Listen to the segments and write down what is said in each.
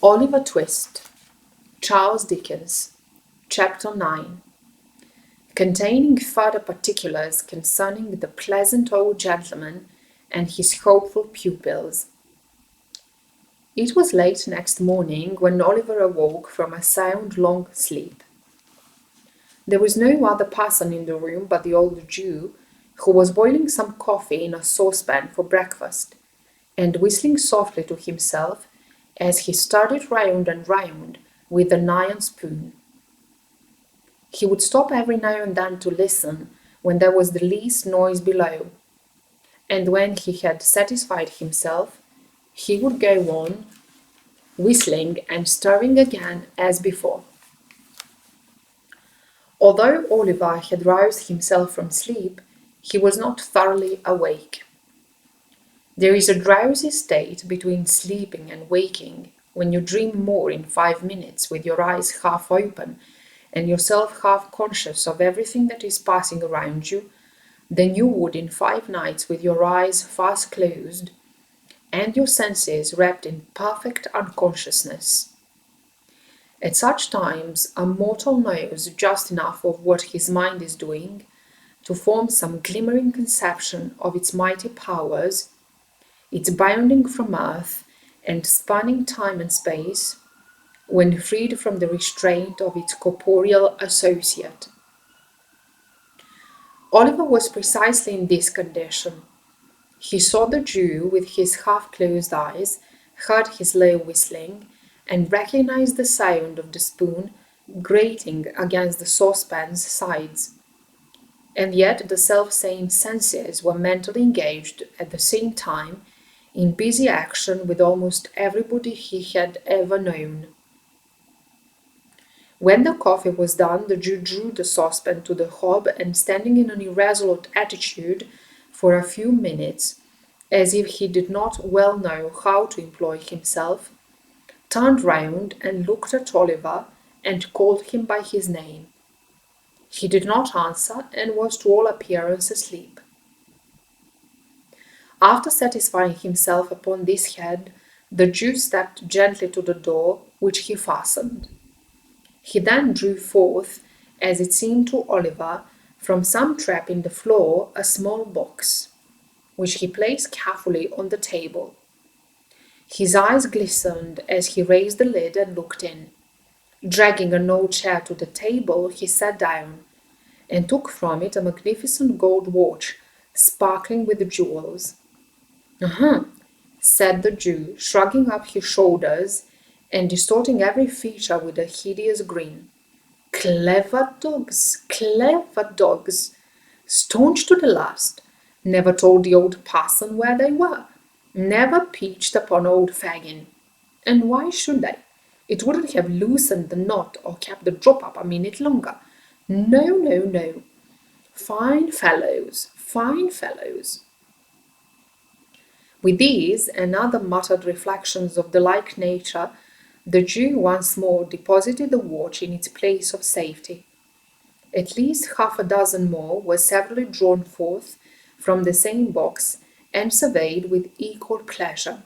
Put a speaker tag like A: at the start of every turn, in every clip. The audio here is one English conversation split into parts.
A: Oliver Twist, Charles Dickens, Chapter 9, containing further particulars concerning the pleasant old gentleman and his hopeful pupils. It was late next morning when Oliver awoke from a sound long sleep. There was no other person in the room but the old Jew, who was boiling some coffee in a saucepan for breakfast, and whistling softly to himself as he started round and round with an iron spoon. He would stop every now and then to listen when there was the least noise below, and when he had satisfied himself, he would go on, whistling and stirring again as before. Although Oliver had roused himself from sleep, he was not thoroughly awake. There is a drowsy state between sleeping and waking when you dream more in 5 minutes with your eyes half open and yourself half conscious of everything that is passing around you than you would in 5 nights with your eyes fast closed and your senses wrapped in perfect unconsciousness. At such times a mortal knows just enough of what his mind is doing to form some glimmering conception of its mighty powers, its bounding from earth and spanning time and space, when freed from the restraint of its corporeal associate. Oliver was precisely in this condition. He saw the Jew with his half-closed eyes, heard his low whistling, and recognized the sound of the spoon grating against the saucepan's sides. And yet the self-same senses were mentally engaged at the same time in busy action with almost everybody he had ever known. When the coffee was done, the Jew drew the saucepan to the hob and, standing in an irresolute attitude for a few minutes, as if he did not well know how to employ himself, turned round and looked at Oliver and called him by his name. He did not answer and was to all appearance asleep. After satisfying himself upon this head, the Jew stepped gently to the door, which he fastened. He then drew forth, as it seemed to Oliver, from some trap in the floor, a small box, which he placed carefully on the table. His eyes glistened as he raised the lid and looked in. Dragging an old chair to the table, he sat down, and took from it a magnificent gold watch, sparkling with jewels. Said the Jew, shrugging up his shoulders and distorting every feature with a hideous grin. Clever dogs, staunch to the last, never told the old parson where they were, never peached upon old Fagin. And why should they? It wouldn't have loosened the knot or kept the drop up a minute longer. No. Fine fellows. With these and other muttered reflections of the like nature, the Jew once more deposited the watch in its place of safety. At least half a dozen more were severally drawn forth from the same box and surveyed with equal pleasure.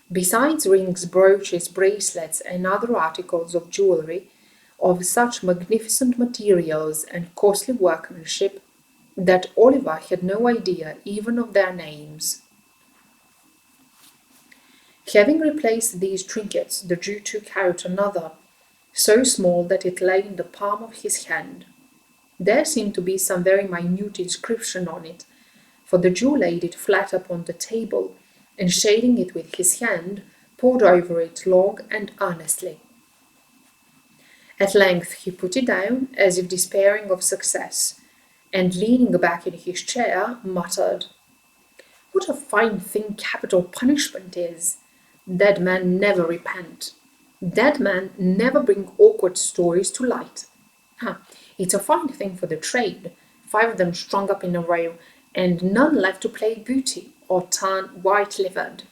A: Besides rings, brooches, bracelets, and other articles of jewellery, of such magnificent materials and costly workmanship that Oliver had no idea even of their names. Having replaced these trinkets, the Jew took out another, so small that it lay in the palm of his hand. There seemed to be some very minute inscription on it, for the Jew laid it flat upon the table, and shading it with his hand, pored over it long and earnestly. At length he put it down, as if despairing of success, and leaning back in his chair, muttered, "What a fine thing capital punishment is! Dead men never repent. Dead men never bring awkward stories to light. It's a fine thing for the trade, 5 of them strung up in a row, and none left to play booty or turn white-livered."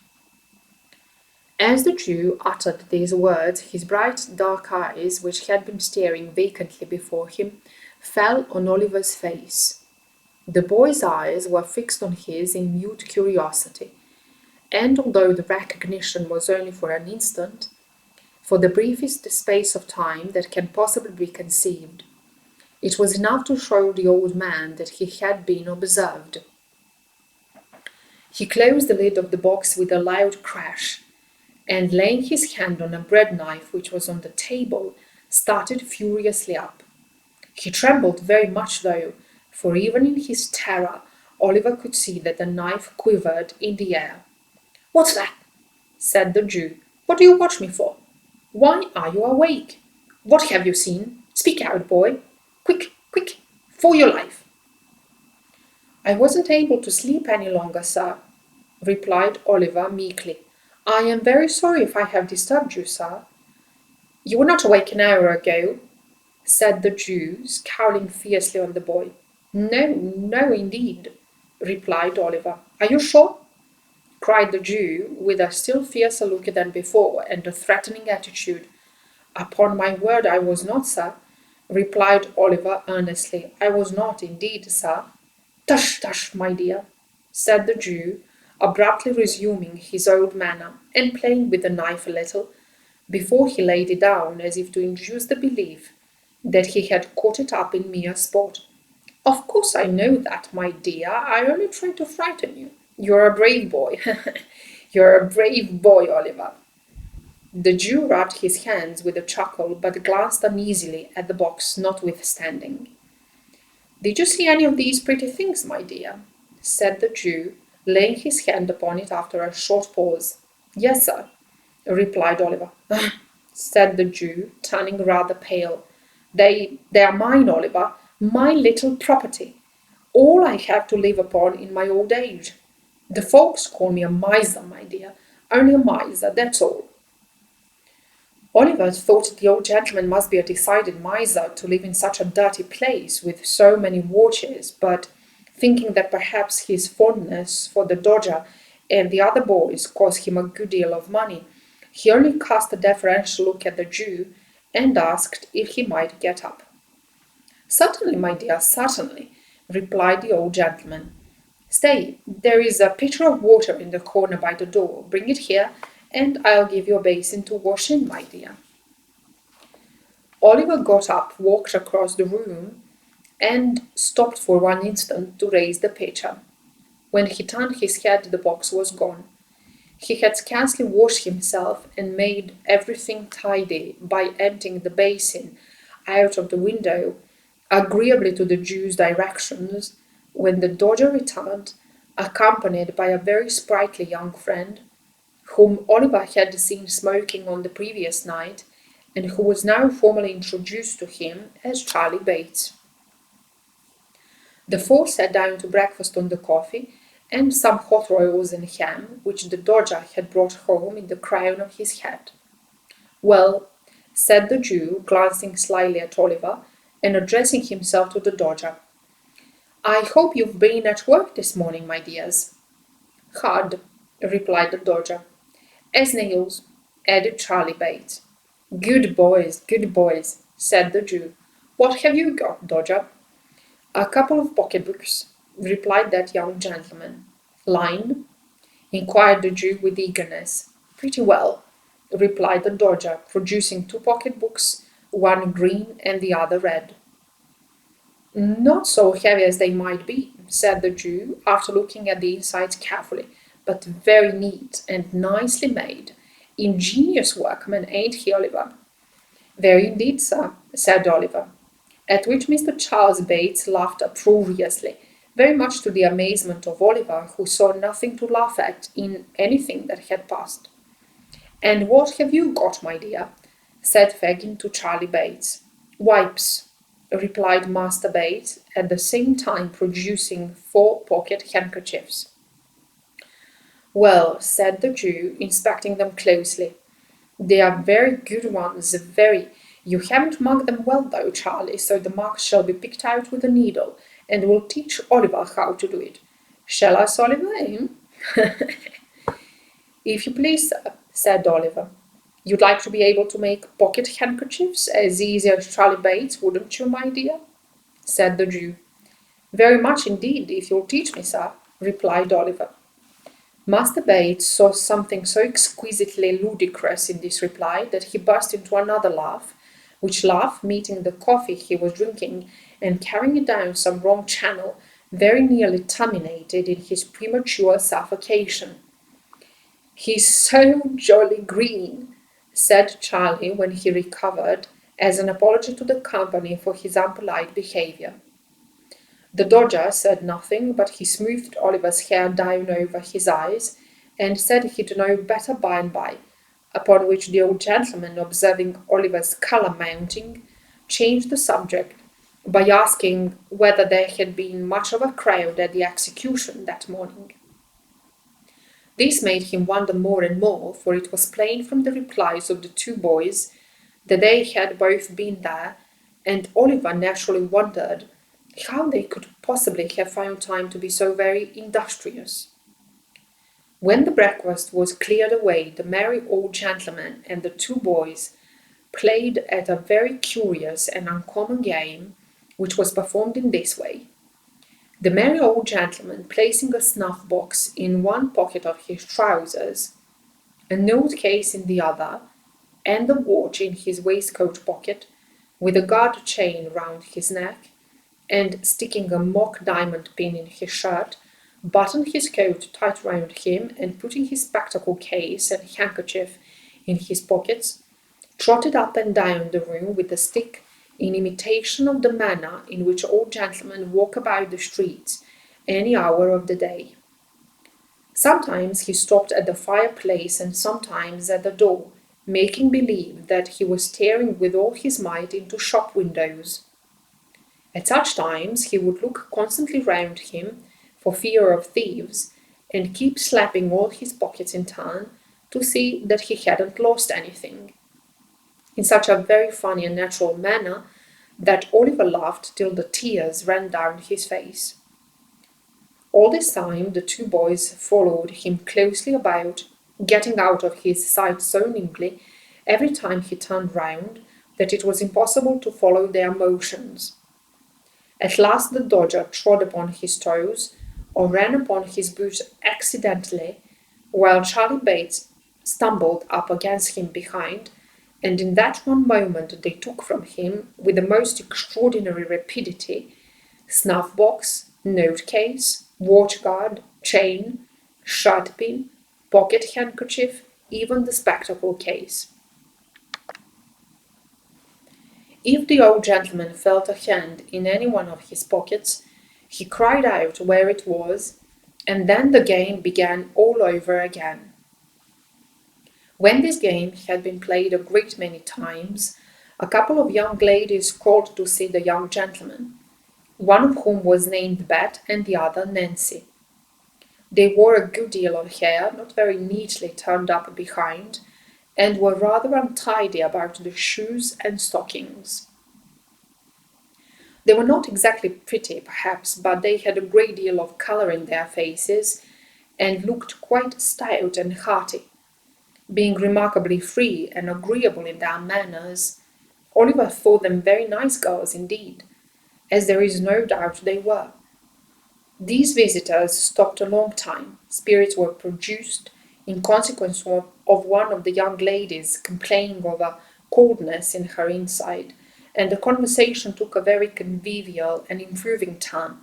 A: As the Jew uttered these words, his bright dark eyes, which had been staring vacantly before him, fell on Oliver's face. The boy's eyes were fixed on his in mute curiosity, and although the recognition was only for an instant, for the briefest space of time that can possibly be conceived, it was enough to show the old man that he had been observed. He closed the lid of the box with a loud crash, and laying his hand on a bread knife which was on the table, started furiously up. He trembled very much though, for even in his terror, Oliver could see that the knife quivered in the air. "What's that?" said the Jew. "What do you watch me for? Why are you awake? What have you seen? Speak out, boy. Quick, quick, for your life." "I wasn't able to sleep any longer, sir," replied Oliver meekly. "I am very sorry if I have disturbed you, sir." "You were not awake an hour ago," said the Jew, scowling fiercely on the boy. "No, no, indeed," replied Oliver. "Are you sure?" cried the Jew, with a still fiercer look than before and a threatening attitude. "Upon my word I was not, sir," replied Oliver earnestly. "I was not indeed, sir." "Tush, tush, my dear," said the Jew, abruptly resuming his old manner and playing with the knife a little, before he laid it down as if to induce the belief that he had caught it up in mere sport. "Of course I know that, my dear. I only tried to frighten you. You're a brave boy. You're a brave boy, Oliver." The Jew rubbed his hands with a chuckle, but glanced uneasily at the box notwithstanding. "Did you see any of these pretty things, my dear?" said the Jew, laying his hand upon it after a short pause. "Yes, sir," replied Oliver. Said the Jew, turning rather pale. They are mine, Oliver, my little property, all I have to live upon in my old age. The folks call me a miser, my dear, only a miser, that's all." Oliver thought the old gentleman must be a decided miser to live in such a dirty place with so many watches, but thinking that perhaps his fondness for the Dodger and the other boys cost him a good deal of money, he only cast a deferential look at the Jew and asked if he might get up. "Certainly, my dear, certainly," replied the old gentleman. "Stay, there is a pitcher of water in the corner by the door. Bring it here, and I'll give you a basin to wash in, my dear." Oliver got up, walked across the room, and stopped for one instant to raise the pitcher. When he turned his head, the box was gone. He had scarcely washed himself and made everything tidy by emptying the basin out of the window, agreeably to the Jew's directions, when the Dodger returned, accompanied by a very sprightly young friend, whom Oliver had seen smoking on the previous night, and who was now formally introduced to him as Charlie Bates. The four sat down to breakfast on the coffee and some hot rolls and ham, which the Dodger had brought home in the crown of his hat. "Well," said the Jew, glancing slyly at Oliver, and addressing himself to the Dodger, "I hope you've been at work this morning, my dears." "Hard," replied the Dodger. "As nails," added Charlie Bates. Good boys," said the Jew. "What have you got, Dodger?" "A couple of pocketbooks," replied that young gentleman. "Line?" inquired the Jew with eagerness. "Pretty well," replied the Dodger, producing two pocketbooks, one green and the other red. "Not so heavy as they might be," said the Jew, after looking at the insides carefully, "but very neat and nicely made. Ingenious workman, ain't he, Oliver?" "Very indeed, sir," said Oliver, at which Mr. Charles Bates laughed uproariously, very much to the amazement of Oliver, who saw nothing to laugh at in anything that had passed. "And what have you got, my dear?" said Fagin to Charlie Bates. "Wipes," replied Master Bates, at the same time producing 4 pocket handkerchiefs. "Well," said the Jew, inspecting them closely, "they are very good ones, very. You haven't marked them well, though, Charlie, so the marks shall be picked out with a needle, and we'll teach Oliver how to do it. Shall us, Oliver, eh?" "If you please, sir," said Oliver. "You'd like to be able to make pocket handkerchiefs as easy as Charlie Bates, wouldn't you, my dear?" said the Jew. "Very much indeed, if you'll teach me, sir," replied Oliver. Master Bates saw something so exquisitely ludicrous in this reply that he burst into another laugh, which laugh, meeting the coffee he was drinking and carrying it down some wrong channel, very nearly terminated in his premature suffocation. "He's so jolly green," said Charlie when he recovered, as an apology to the company for his unpolite behaviour. The Dodger said nothing, but he smoothed Oliver's hair down over his eyes, and said he'd know better by and by, upon which the old gentleman, observing Oliver's colour mounting, changed the subject by asking whether there had been much of a crowd at the execution that morning. This made him wonder more and more, for it was plain from the replies of the two boys that they had both been there, and Oliver naturally wondered how they could possibly have found time to be so very industrious. When the breakfast was cleared away, the merry old gentleman and the two boys played at a very curious and uncommon game, which was performed in this way. The merry old gentleman, placing a snuff-box in one pocket of his trousers, a note-case in the other, and a watch in his waistcoat pocket, with a guard chain round his neck, and sticking a mock diamond pin in his shirt, buttoned his coat tight round him, and putting his spectacle case and handkerchief in his pockets, trotted up and down the room with a stick, in imitation of the manner in which old gentlemen walk about the streets any hour of the day. Sometimes he stopped at the fireplace and sometimes at the door, making believe that he was staring with all his might into shop windows. At such times he would look constantly round him for fear of thieves, and keep slapping all his pockets in turn to see that he hadn't lost anything, in such a very funny and natural manner that Oliver laughed till the tears ran down his face. All this time the two boys followed him closely about, getting out of his sight so nimbly every time he turned round that it was impossible to follow their motions. At last the Dodger trod upon his toes, or ran upon his boot accidentally, while Charlie Bates stumbled up against him behind, and in that one moment they took from him, with the most extraordinary rapidity, snuff-box, note-case, watch-guard, chain, shirt-pin, pocket-handkerchief, even the spectacle case. If the old gentleman felt a hand in any one of his pockets, he cried out where it was, and then the game began all over again. When this game had been played a great many times, a couple of young ladies called to see the young gentleman, one of whom was named Bet and the other Nancy. They wore a good deal of hair, not very neatly turned up behind, and were rather untidy about the shoes and stockings. They were not exactly pretty, perhaps, but they had a great deal of colour in their faces, and looked quite stout and hearty. Being remarkably free and agreeable in their manners, Oliver thought them very nice girls indeed, as there is no doubt they were. These visitors stopped a long time. Spirits were produced, in consequence of one of the young ladies complaining of a coldness in her inside, and the conversation took a very convivial and improving turn.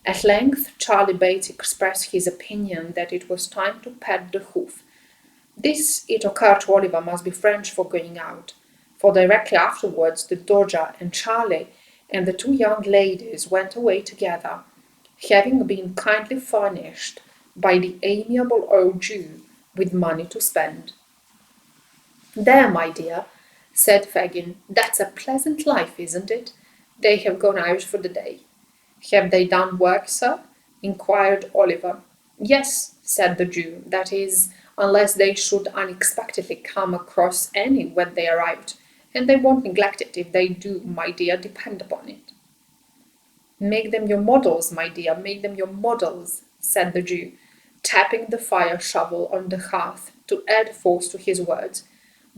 A: At length Charlie Bates expressed his opinion that it was time to pat the hoof. This, it occurred to Oliver, must be French for going out, for directly afterwards the Dodger and Charlie and the two young ladies went away together, having been kindly furnished by the amiable old Jew with money to spend. "There, my dear," said Fagin, "that's a pleasant life, isn't it? They have gone out for the day." "Have they done work, sir?" inquired Oliver. "Yes," said the Jew, "that is, unless they should unexpectedly come across any when they are out, and they won't neglect it if they do, my dear, depend upon it." "Make them your models, my dear, make them your models," said the Jew, tapping the fire shovel on the hearth to add force to his words.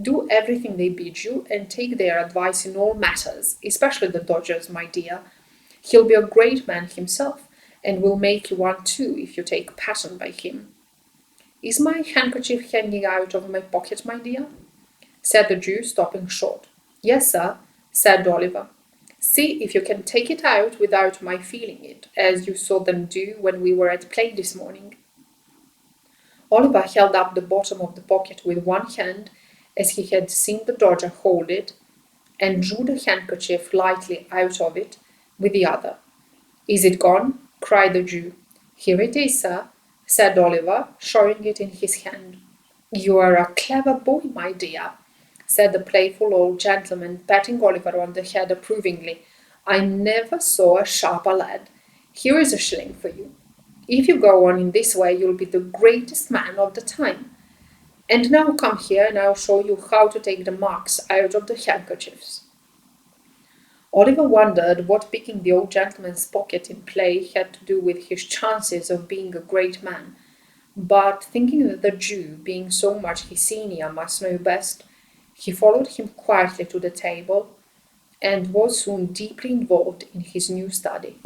A: "Do everything they bid you, and take their advice in all matters, especially the Dodger's, my dear. He'll be a great man himself, and will make you one too if you take pattern by him." "Is my handkerchief hanging out of my pocket, my dear?" said the Jew, stopping short. "Yes, sir," said Oliver. "See if you can take it out without my feeling it, as you saw them do when we were at play this morning." Oliver held up the bottom of the pocket with one hand, as he had seen the Dodger hold it, and drew the handkerchief lightly out of it with the other. "Is it gone?" cried the Jew. "Here it is, sir," said Oliver, showing it in his hand. "You are a clever boy, my dear," said the playful old gentleman, patting Oliver on the head approvingly. "I never saw a sharper lad. Here is a shilling for you. If you go on in this way, you'll be the greatest man of the time. And now come here and I'll show you how to take the marks out of the handkerchiefs." Oliver wondered what picking the old gentleman's pocket in play had to do with his chances of being a great man, but thinking that the Jew, being so much his senior, must know best, he followed him quietly to the table and was soon deeply involved in his new study.